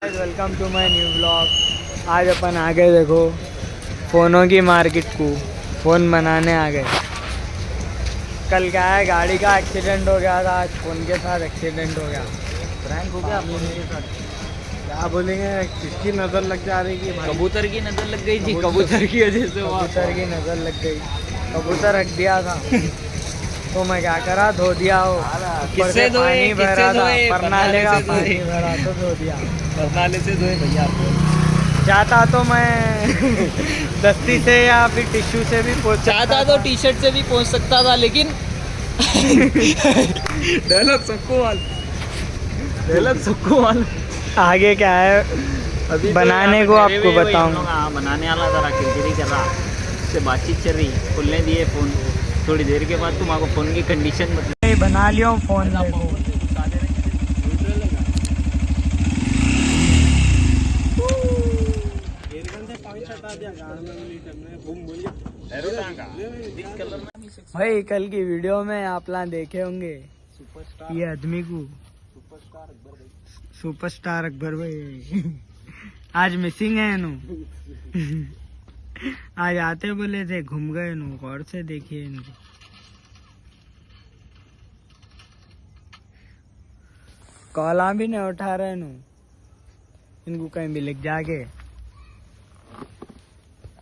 Welcome to my new blog. आज अपन आ गए देखो फ़ोनों की मार्केट को, फ़ोन बनाने आ गए। कल क्या है, गाड़ी का एक्सीडेंट हो गया था, आज फ़ोन के साथ एक्सीडेंट हो गया। प्रैंक हो गया फ़ोन के साथ। क्या बोलेंगे, किसकी नज़र लग जा रही थी? कबूतर की नज़र लग गई थी, कबूतर की वजह से कबूतर की नज़र लग गई। कबूतर रख दिया था तो मैं क्या करा, धो दिया। हो किससे धोए? पानी भरा था, परनाले का से पानी भरा तो धो दिया। परनाले से धोए भैया। चाहता तो मैं दस्ती से या फिर टिश्यू से भी पोंछ चाहता तो टी शर्ट से भी पहुंच सकता था, लेकिन डायलॉग सबको मालूम। आगे क्या है अभी बनाने को आपको बताऊं। बनाने वाला जरा किरकिरी कर रहा, उससे बातचीत चल रही, खुलने दिए फ़ोन। थोड़ी देर के बाद तुम्हारा फ़ोन की कंडीशन बदल। बना लियो फ़ोन। भाई कल की वीडियो में आप लोग देखे होंगे ये आदमी को, सुपरस्टार अकबर भाई आज मिसिंग है नु। आज आते बोले थे, घूम गए नु। गौर से देखिए इनको, कॉला भी नहीं उठा रहे नु। इनको कहीं भी लिख जाके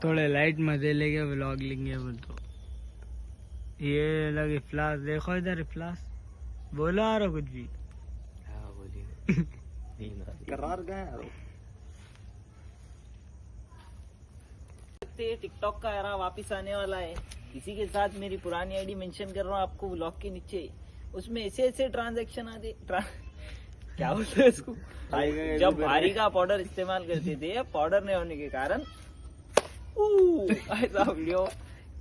थोड़े लाइट मजे लेके व्लॉग लेंगे बोल तो। ये लगे फ्लास, देखो इधर फ्लास। बोलो आ रहा कुछ भी करार गए। टिकटॉक का एरा वापस आने वाला है। इसी के साथ मेरी पुरानी आईडी मेंशन कर रहा हूँ आपको ब्लॉग के नीचे। उसमें ऐसे ऐसे ट्रांजैक्शन आते क्या बोलते हैं इसको, जब भारी का पाउडर इस्तेमाल करते थे, पाउडर नहीं होने के कारण ऐसा वीडियो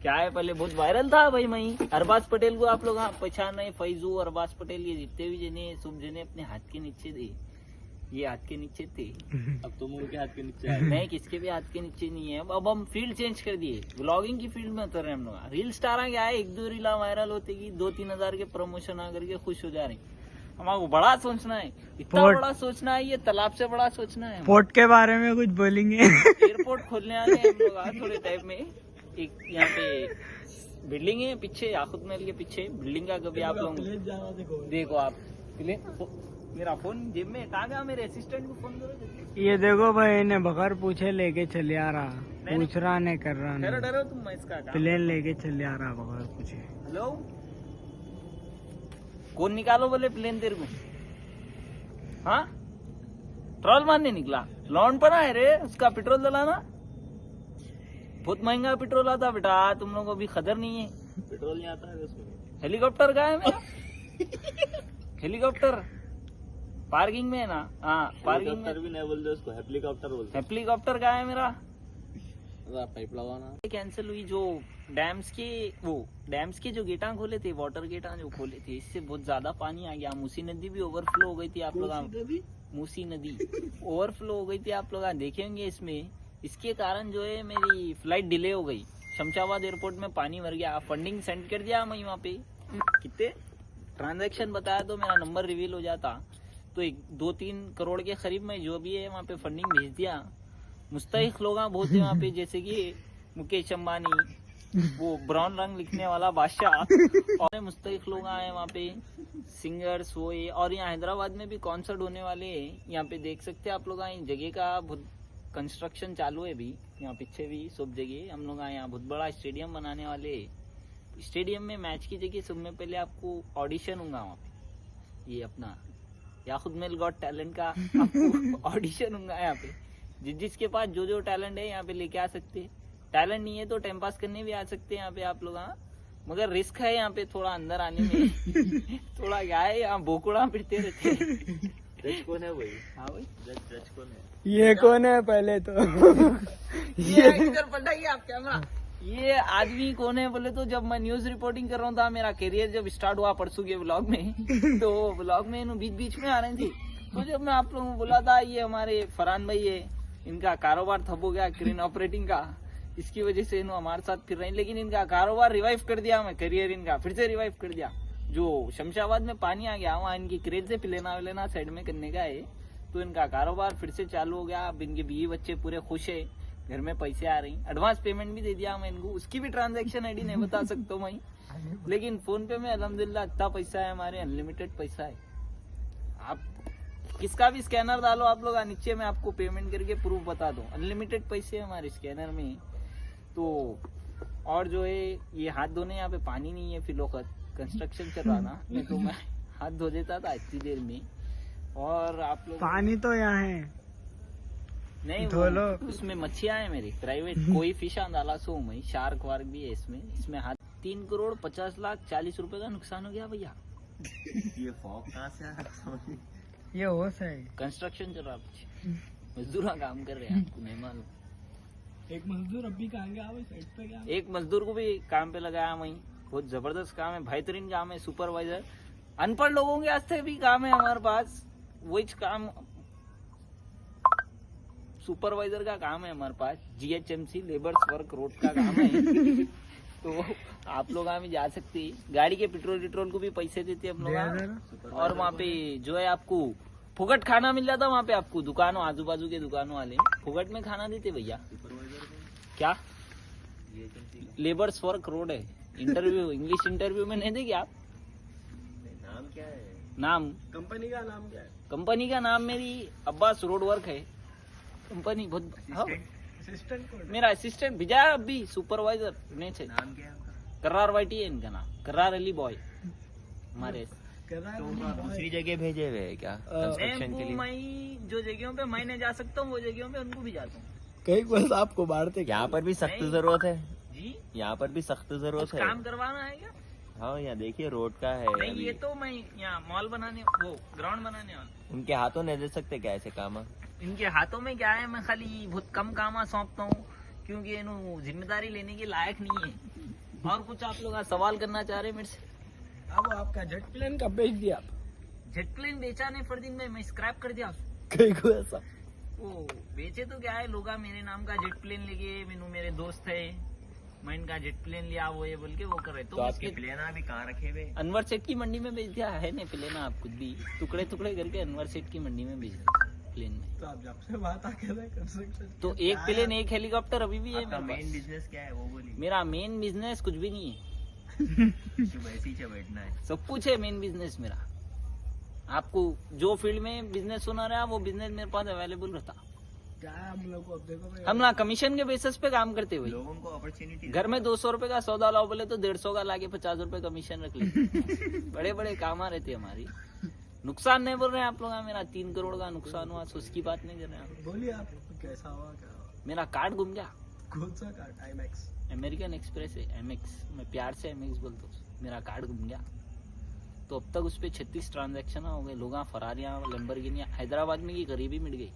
क्या है, पहले बहुत वायरल था भाई। मैं अरबाज पटेल को आप लोग पहचान रहे, फैजू अरबाज पटेल, ये जितने भी जने सब जने अपने हाथ के नीचे थे, ये हाथ के नीचे थे। अब तुम उनके हाथ के नीचे नहीं, किसके भी हाथ के नीचे नहीं है। अब हम फील्ड चेंज कर दिए, ब्लॉगिंग की फील्ड में उतर रहे हम लोग। रील स्टार क्या है, 1-2 रीला वायरल होते कि 2-3 हजार के प्रमोशन आकर के खुश हो जा रहे। हमारे बड़ा सोचना है, इतना बड़ा सोचना है, ये तालाब से बड़ा सोचना है। पोर्ट के बारे में कुछ बोलेंगे। एयरपोर्ट खोलने वाले हम लोग थोड़े टाइम में। एक यहाँ पे बिल्डिंग है पीछे, याकूत महल के पीछे बिल्डिंग का, कभी आप लोग देखो। आप मेरा फोन जेब में कहाँ गया, मेरे असिस्टेंट को फोन करो। ये देखो भाई, इन्हें बगैर पूछे लेके चले आ रहा, पूछ रहा नहीं कर रहा। डरो तुम, मैं इसका प्लेन लेके चले आ रहा बगैर पूछे। हेलो, कौन निकालो बोले प्लेन तेरे को? हाँ, पेट्रोल मारने निकला, लौंड पर है रे। उसका पेट्रोल डलाना बहुत महंगा पेट्रोल आता बेटा, तुम लोगों को भी खबर नहीं है। पेट्रोल नहीं आता है उसमें। हेलीकॉप्टर का है मेरा हेलीकॉप्टर पार्किंग में है ना। हाँ, पार्किंग में भी नहीं बोलते उसको, हेलीकॉप्टर बोलते। हेलीकॉप्टर का है मेरा, पाइप लगाना। कैंसिल हुई जो डैम्स के जो गेटा खोले थे, वाटर गेटा जो खोले थे, इससे बहुत ज्यादा पानी आ गया। मूसी नदी भी ओवरफ्लो हो गई थी। आप लोग मूसी नदी ओवरफ्लो हो गई थी, आप लोग देखेंगे इसमें। इसके कारण जो है मेरी फ्लाइट डिले हो गई। शमशाबाद एयरपोर्ट में पानी भर गया। फंडिंग सेंड कर दिया मैं वहाँ पे, कितने ट्रांजैक्शन बताया तो मेरा नंबर रिवील हो जाता, तो 2-3 करोड़ के करीब में जो भी है वहाँ पे फंडिंग भेज दिया। मुस्तहिक लोग बहुत है वहाँ पे, जैसे कि मुकेश अंबानी, वो ब्राउन रंग लिखने वाला बादशाह, और मुस्तहिक लोग आए वहाँ पे, सिंगर्स वो ये। और यहाँ हैदराबाद में भी कॉन्सर्ट होने वाले हैं, यहाँ पे देख सकते हैं आप लोग। आए जगह का बहुत कंस्ट्रक्शन चालू है भी, यहाँ पीछे भी सब जगह हम लोग आए। यहाँ बहुत बड़ा स्टेडियम बनाने वाले। स्टेडियम में मैच की जगह सब में पहले आपको ऑडिशन होगा वहाँ पे, ये अपना याकूत महल गॉट टैलेंट का आपको ऑडिशन होगा यहाँ पे। जिसके पास जो टैलेंट है यहाँ पे लेके आ सकते हैं। टैलेंट नहीं है तो टाइम पास करने भी आ सकते हैं यहाँ पे आप लोग। हाँ, मगर रिस्क है यहाँ पे थोड़ा अंदर आने में थोड़ा क्या है, यहाँ बोकुड़ा फिरते रहते हैं। जज कौन है भाई? हाँ भाई, जज कौन है? ये कौन है पहले तो ये इधर पलटा गया आप कैमरा। ये आदमी कौन है बोले तो, जब मैं न्यूज रिपोर्टिंग कर रहा था, मेरा करियर जब स्टार्ट हुआ परसों के व्लॉग में, तो व्लॉग में इन बीच में आ रही थी। तो जब मैं आप लोगों को बोला था ये हमारे फरहान भाई है, इनका कारोबार ठप हो गया क्रेन ऑपरेटिंग का, इसकी वजह से इन्होंने हमारे साथ फिर रहे हैं। लेकिन इनका कारोबार रिवाइव कर दिया, मैं करियर इनका फिर से रिवाइव कर दिया। जो शमशाबाद में पानी आ गया, वहाँ इनकी क्रेज से लेना साइड में करने का है। तो इनका कारोबार फिर से चालू हो गया। अब इनके बीवी बच्चे पूरे खुश है, घर में पैसे आ रही। एडवांस पेमेंट भी दे दिया मैं इनको, उसकी भी ट्रांजैक्शन आईडी नहीं बता सकता मैं, लेकिन फोन पे में अल्हम्दुलिल्लाह इतना पैसा है हमारे, अनलिमिटेड पैसा है। आप किसका भी स्कैनर डालो आप लोग, नीचे में आपको पेमेंट करके प्रूफ बता दो, अनलिमिटेड पैसे है हमारे स्कैनर में। तो और जो है ये हाथ धोने यहाँ पे पानी नहीं है, फिलौकत कंस्ट्रक्शन चल रहा ना, नहीं तो मैं हाथ धो देता था इतनी देर में। और आप लोग पानी तो यहाँ है, नहीं धो लो। उसमें मच्छियां है मेरी प्राइवेट, कोई फिश डाला सो मैं, शार्क वार्क भी है इसमें हाथ। 3 करोड़ 50 लाख 40 रुपए का नुकसान हो गया भैया। ये फॉग कहाँ से आ रहा है? ये होश है। कंस्ट्रक्शन चल रहा है, मजदूर काम कर रहे हैं, आपको नहीं मालूम। एक मजदूर अभी कहाँ गया साइड पे गया? एक मजदूर को भी काम पे लगाया वहीं, बहुत जबरदस्त काम है, बेहतरीन काम है। सुपरवाइजर अनपढ़ लोगों के वास्ते भी काम है हमारे पास, वही काम सुपरवाइजर का काम है हमारे पास। GHMC लेबर्स वर्क रोड का काम है। तो आप लोग भी जा सकते हैं, गाड़ी के पेट्रोल को भी पैसे देते हम लोग। और वहाँ पे जो है आपको फुकट खाना मिल जाता, वहाँ पे आपको दुकानों आजू बाजू के दुकानों वाले फुकट में खाना देते भैया। क्या लेबर्स वर्क रोड है, इंटरव्यू इंग्लिश इंटरव्यू में नहीं देगी आप? नाम क्या है? नाम कंपनी का नाम क्या है? कंपनी का नाम मेरी अब्बास रोड वर्क है कंपनी। बहुत हाँ, असिस्टेंट मेरा असिस्टेंट भेजा है अभी, सुपरवाइजर नहीं थे। नाम क्या है उनका? कर्रार वाइटी है इनका नाम, कर्रार अली बॉय हमारे। तो दूसरी जगह भेजे हुए हैं क्या कंस्ट्रक्शन के लिए? मैं जो जगहों पे मैं नहीं जा सकता हूँ वो जगहों पे उनको भी जाता हूँ। कई बस आपको मारते। यहाँ पर भी सख्त नहीं। जरूरत है जी यहाँ पर भी सख्त जरूरत है। काम करवाना है क्या? हाँ यहाँ देखिए रोड का है नहीं अभी। ये तो मैं यहाँ मॉल बनाने, वो ग्राउंड बनाने वाला। उनके हाथों नहीं दे सकते क्या ऐसे काम? इनके हाथों में क्या है, मैं खाली बहुत कम काम सौंपता हूँ, क्योंकि इन्हों जिम्मेदारी लेने के लायक नहीं है। और कुछ आप लोग सवाल करना चाह रहे हैं मेरे से? अब आपका जेट प्लेन कब बेच दिया आप? जेट प्लेन बेचा नहीं फरदीन में, मैं स्क्रैप कर दिया। कई को ऐसा वो बेचे तो क्या है, लोग मेरे नाम का जेट प्लेन लेके, मैनू मेरे दोस्त है, मैं इनका जेट प्लेन लिया वो ये बोल के वो कर रहे। तो आपके प्लेन अभी कहाँ रखे हुए? अनवर सेठ की मंडी में बेच दिया है ना प्लेन, आप खुद भी टुकड़े टुकड़े करके अनवर सेठ की मंडी में बेच दिया प्लेन में। तो आप जब से बात आके कर सकते। तो एक प्लेन एक हेलीकॉप्टर अभी भी है आपका मेरे मेन पास। बिजनेस क्या है वो बोलिए? मेरा मेन बिजनेस कुछ भी नहीं है, सुबह ऐसे ही बैठना है। सब कुछ है मेन बिजनेस मेरा। आपको जो फील्ड में बिजनेस होना रहा वो बिजनेस मेरे पास अवेलेबल रहता। क्या है हम लोग को अब देखो भाई, हम ना कमीशन के बेसिस पे काम करते हुए, लोगों को अपॉर्चुनिटी घर में 200 रुपए का सौदा लाओ बोले तो 150 का लाके 50 रुपए कमीशन रख ले। बड़े बड़े काम रहते हमारी। नुकसान नहीं बोल रहे हैं आप लोग, मेरा 3 करोड़ का नुकसान हुआ, तो उसकी बात नहीं कर रहे हैं। बोलिए आप कैसा हुआ क्या हुआ? मेरा कार्ड गुम गया, कौन सा कार्ड? IMAX? अमेरिकन एक्सप्रेस है, MX, मैं प्यार से MX बोलता हूँ। मेरा कार्ड गुम गया, तो अब तक उस पर 36 ट्रांजेक्शन हो गए। लोग फरारियाँ लंबरगिनियाँ हैदराबाद में की गरीबी मिट गई।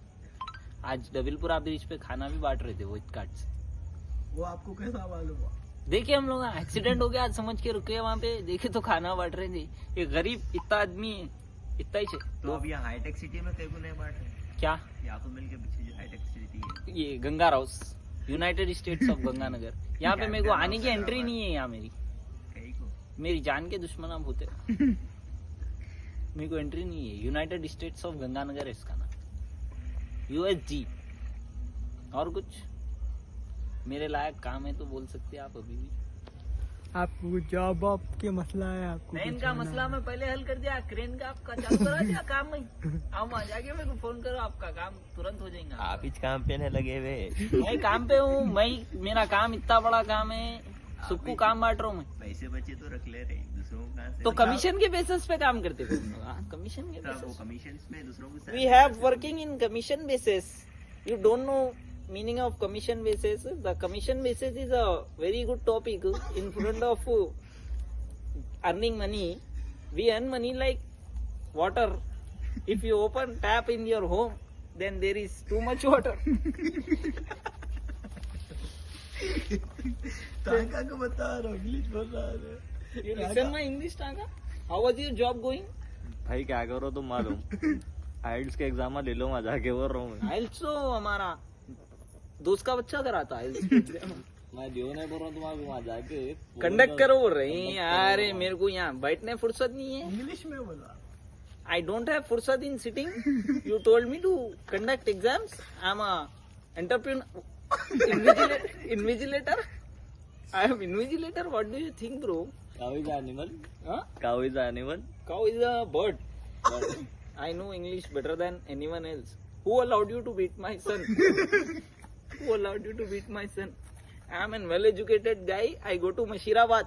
आज डबिलपुरा ब्रिज पे खाना भी बांट रहे थे वो कार्ड से। वो आपको कैसा मालूम हुआ? देखिए हम लोग एक्सीडेंट हो गया आज समझ के रुके वहाँ पे, देखे तो खाना बांट रहे थे। ये गरीब इतना आदमी है, इतना ही तो अब यहाँ हाईटेक सिटी में तेरे को नहीं बांट रहे क्या, यहाँ पे मिल के पीछे जो हाईटेक सिटी है ये Ganga house, United states of Ganganagar, यहाँ पे मेरे को आने की एंट्री नहीं है। यहाँ कहीं को मेरी जान के दुश्मन आप होते, मेरे को एंट्री नहीं है। यूनाइटेड स्टेट्स ऑफ गंगानगर है इसका नाम, USG। और कुछ मेरे लायक काम है तो बोल सकते हैं आप अभी भी। आपको कुछ जॉब वॉब के मसला है? आपको क्रेन कुछ का है ना? मसला मैं पहले हल कर दिया, क्रेन का आपका चालू करा दिया काम में। आप वहाँ जाके मेरे को फोन करो, आपका काम तुरंत हो जाएगा। आप इस काम पे नहीं लगे हुए? मैं काम पे हूँ, मेरा काम इतना बड़ा काम है, सबको काम बांट रहा हूँ मैं। पैसे बचे तो रख ले रहे दूसरों को कहाँ से? तो कमीशन के बेसिस पे काम करते थे, कमीशन के तो वो बेसिस। कमीशन में दूसरों को We have working in commission basis. You don't know meaning of commission basis. The commission basis is a very good topic in front of earning money. We earn money like water. If you open tap in your home, then there is too much water. टाका को बता रहा हूँ, English बोल रहा है। You listen my English, Taka? How was your job going? भाई क्या करो तुम मालूम? आइल्स के एग्जाम ले लो, वहाँ जाके बोल रहा हूँ IELTS तो हमारा दोस्त का बच्चा कराता है IELTS। मैं देव नहीं बोल रहा हूँ तुम्हारे वहाँ जाके कंडक्ट करो बोल रहे हैं यार, मेरे को यहाँ बैठने फुर्सत नहीं है। इंग्लिश में बोला। I don't have fursat in sitting. You told me to conduct exams. I'm a entrepreneur, invigilator. I am invigilator. What do you think, bro? Cow is an animal. Huh? Cow is an animal. Cow is a bird. I know English better than anyone else. Who allowed you to beat my son? Who allowed you to beat my son? I am a well-educated guy. I go to Mashirabad.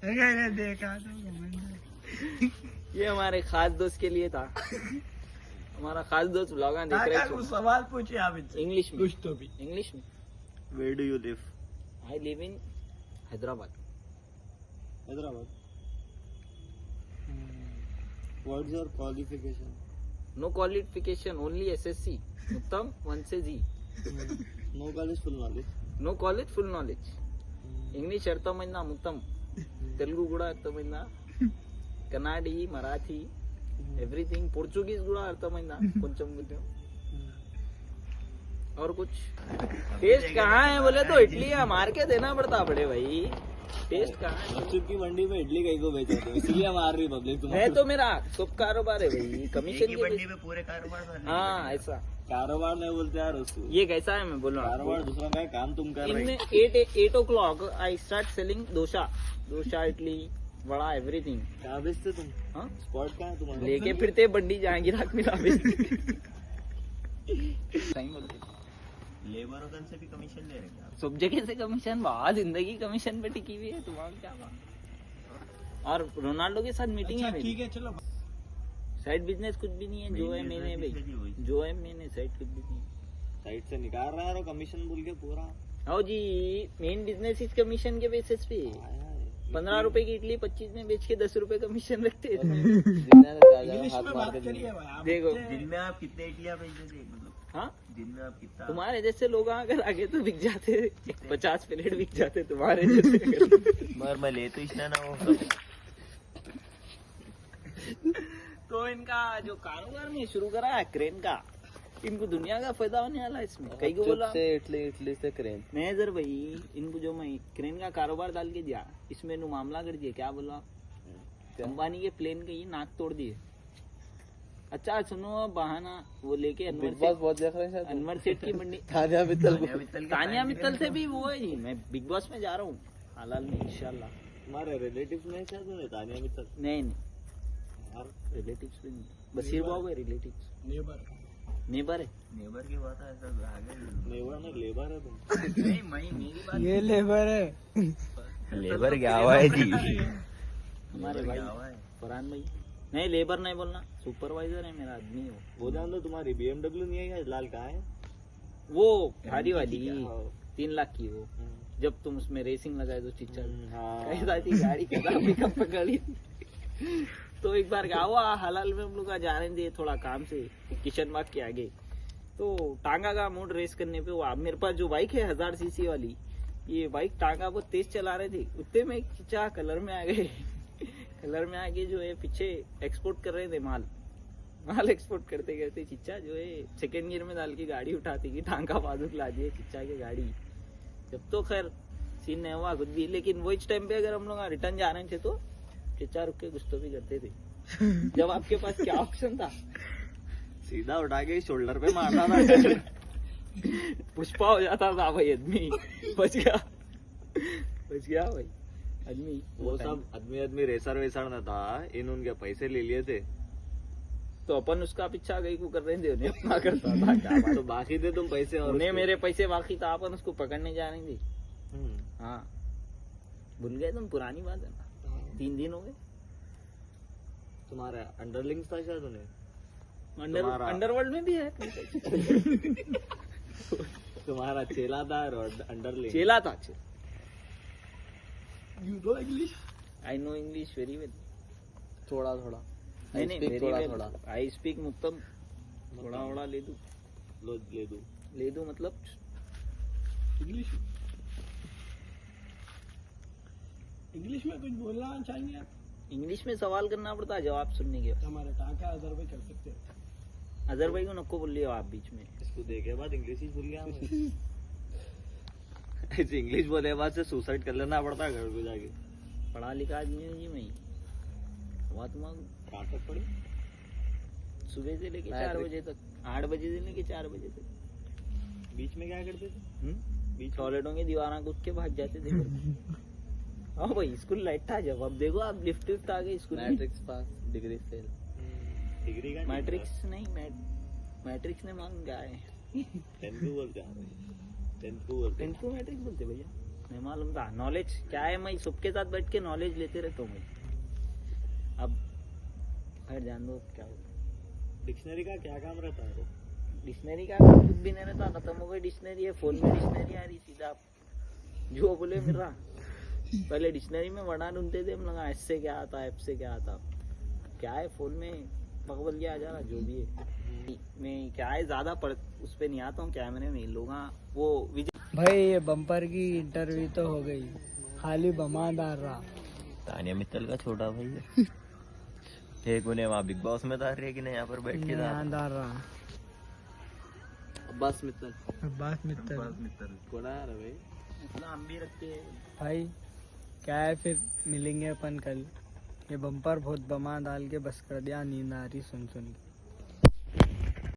अगर देखा तो घमंड। ये हमारे खास दोस्त के लिए था। हमारा खास दोस्त व्लॉग देख रहे कुछ सवाल पूछिए आप इनसे। इंग्लिश में। कुछ तो भी। इंग्लिश में। Where do you live? I live in Hyderabad. Hyderabad. What's your qualification? No qualification, only SSC. उत्तम 1 से G. No college, full knowledge. No college, full knowledge. English అర్థమైందా మొత్తం, తెలుగు కూడా అర్థమైందా, కన్నడి, మరాఠీ, ఎవ్రీథింగ్, పోర్చుగీస్ కూడా అర్థమైందా కొంచెం కొంచెం, और कुछ टेस्ट कहाँ है बोले तो इडली है, मार के देना पड़ता बड़े भाई, टेस्ट कहाँ है? मस्जिद की मंडी में इडली कहीं को बेचा तो इसलिए मार रही पब्लिक है तो मेरा सब कारोबार है भाई, कमीशन की मंडी में पूरे कारोबार। हाँ ऐसा। कारोबार नहीं बोलते यार उसको, ये कैसा है मैं बोल रहा कारोबार हूँ, दूसरा का है, काम तुम कर रहे इन हो। 8 o'clock I start selling dosa, idli, vada, everything. कहाँ बेचते तुम? हाँ स्पॉट कहाँ है तुम्हारा? लेके फिरते बंडी जाएंगी रात मिला सही बोलते, लेबर से भी कमीशन ले रहे हैं। सब जगह से कमीशन, बहुत जिंदगी कमीशन पे टिकी हुई है, तुम्हारा क्या बात। और रोनाल्डो के साथ मीटिंग है मेरी। ठीक है चलो। साइड बिजनेस कुछ भी नहीं है, जो है मैंने भाई, जो है मैंने, साइड कुछ भी नहीं। साइड से निकाल रहा है और कमीशन बोल के पूरा। आओ जी, मेन बिजनेस इस कमीशन के बेसिस पे। 15 रुपए की इडली 25 में बेच के 10 रुपए कमीशन रखते हैं। इंग्लिश में बात करिए भाई आप। देखो दिन में आप कितने इडलियां बेचते थे मतलब? हाँ, दिन में आप कितना? तुम्हारे जैसे लोग अगर आगे तो बिक जाते, 50 प्लेट बिक जाते तुम्हारे जैसे अगर। मगर मैं ले तो इसने ना वो तो इनका जो कारोबार में शुरू करा है क्रेन का, इनको दुनिया का फायदा होने वाला है इसमें। कई को बोला इटली से क्रेन मैनेजर भाई, इनको जो मैं क्रेन का कारोबार डाल के दिया, इसमें नु मामला कर दिया, क्या बोला, अंबानी के प्लेन के ये नाक तोड़ दिए। अच्छा सुनो, बहाना वो लेके अनवर बहुत देख रहे हैं अनवर सेठ की मंडी, तानिया मित्तल से भी वो है जी। मैं बिग बॉस में जा रहा हूँ हालाल में इंशाल्लाह। तुम्हारे रिलेटिव्स में क्या तूने तानिया मित्तल? नहीं रिलेटिव्स भी नहीं, बशीर बाबू है रिलेटिव्स, नेबर है। नेबर की बात है, ऐसा आगे नेबर में लेबर है तुम? नहीं मेरी बात, ये लेबर है। लेबर क्या हुआ है जी? हमारे भाई फरहान भाई, नहीं लेबर नहीं बोलना, सुपरवाइजर है मेरा आदमी है वो जान दो। तुम्हारी BMW नहीं है क्या? लाल कहाँ है? वो भारी वाली 3 लाख की वो, जब तुम उसमें रेसिंग लगाए तो चिच्चा हाँ थी गाड़ी का पिकअप पकड़ी। तो एक बार क्या हुआ, हलाल में हम लोग जा रहे थे थोड़ा काम से किशन बाग के आगे, तो टांगा का मोड रेस करने पे, वो मेरे पास जो बाइक है 1000 सीसी वाली, ये बाइक टांगा बहुत तेज चला रहे थे, उतने में चिच्चा कलर में आ गए। कलर में आके जो है पीछे एक्सपोर्ट कर रहे थे माल एक्सपोर्ट करते करते चिच्चा जो है सेकेंड गियर में डाल के गाड़ी उठाती की टांगा बाजू ला दिए चिच्चा की गाड़ी। जब तो खैर सीन नहीं हुआ कुछ भी, लेकिन वो इस टाइम पे अगर हम लोग रिटर्न जा रहे थे तो चिच्चा रुक के गुस्तो भी करते थे। जब आपके पास क्या ऑप्शन था, सीधा उठा के शोल्डर पे मारना था। पुष्पा हो जाता था भाई, आदमी बच गया भाई आदमी। वो सब आदमी रेसर न था, इन उनके पैसे ले लिए थे तो अपन उसका पीछा गई को कर रहे थे, उन्हें अपना करता था क्या बात। तो बाकी थे तुम पैसे और उन्हें मेरे पैसे बाकी था, अपन उसको पकड़ने जा रहे थे। हम्म। हाँ भूल गए तुम, पुरानी बात है ना, 3 दिन हो गए। तुम्हारा अंडरलिंग्स था शायद उन्हें, अंडरवर्ल्ड में भी है। तुम्हारा चेला था और अंडरलिंग चेला था। You know English? I know English very well, थोड़ा नहीं आई स्पीक मुक्तम, थोड़ा ले दूं मतलब इंग्लिश में कुछ बोलना चाहिए आप? इंग्लिश में सवाल करना पड़ता है, जवाब सुनने के बाद। हमारे टाका अदर भाई कर सकते हैं। अजहर भाई को नको बोल लिया आप बीच में। इसको देखे बाद इंग्लिश ही भूल गया मैं। ऐसे इंग्लिश बोले बाद से सुसाइड कर लेना पड़ता है घर को जाके। पढ़ा लिखा आदमी हूँ जी मैं, हुआ तुम्हारा कहाँ तक पढ़ी? सुबह से लेके 4 बजे तक, 8 बजे से लेके 4 बजे तक। बीच में क्या करते थे? बीच टॉयलेटों की दीवारा कूद के भाग जाते थे। हाँ भाई, स्कूल लाइट था जब। अब देखो आप लिफ्ट आ गई स्कूल में। मैट्रिक्स पास, डिग्री फेल। डिग्री का मैट्रिक्स नहीं, मैट्रिक्स ने मांगा है। 10th को बोलते हैं। 10th को बोलते हैं। 10th को मैट्रिक्स बोलते भैया, नहीं मालूम था। नॉलेज क्या है, मैं सबके साथ बैठ के नॉलेज लेते रहता हूँ भाई। अब खैर जान दो क्या होता। डिक्शनरी का क्या काम रहता है? डिक्शनरी का कुछ भी नहीं रहता, खत्म हो गई डिक्शनरी है। फोन में डिक्शनरी आ रही, सीधा आप जो बोले मिल रहा। पहले डिक्शनरी में वर्णन ढूंढते थे हम लोग, एस से क्या आता, एफ से क्या आता। क्या है फोन में बकबल क्या आ जा रहा, जो भी है। मैं क्या है ज्यादा उस पे नहीं आता हूँ कैमरे में। लोग वो भाई ये बम्पर की इंटरव्यू तो हो गई, खाली बमादार रहा। तानिया मित्तल का छोटा भाई है। एक उन्हें वहाँ बिग बॉस में था, कि नहीं यहाँ पर बैठ के था। ईमानदार रहा। अब्बास मित्तल। अब्बास मित्तल कौन आया भाई? नाम भी रखते हैं भाई। क्या है, फिर मिलेंगे अपन कल। ये बम्पर बहुत बमा डाल के बस कर दिया, नींद आ रही सुन सुन के।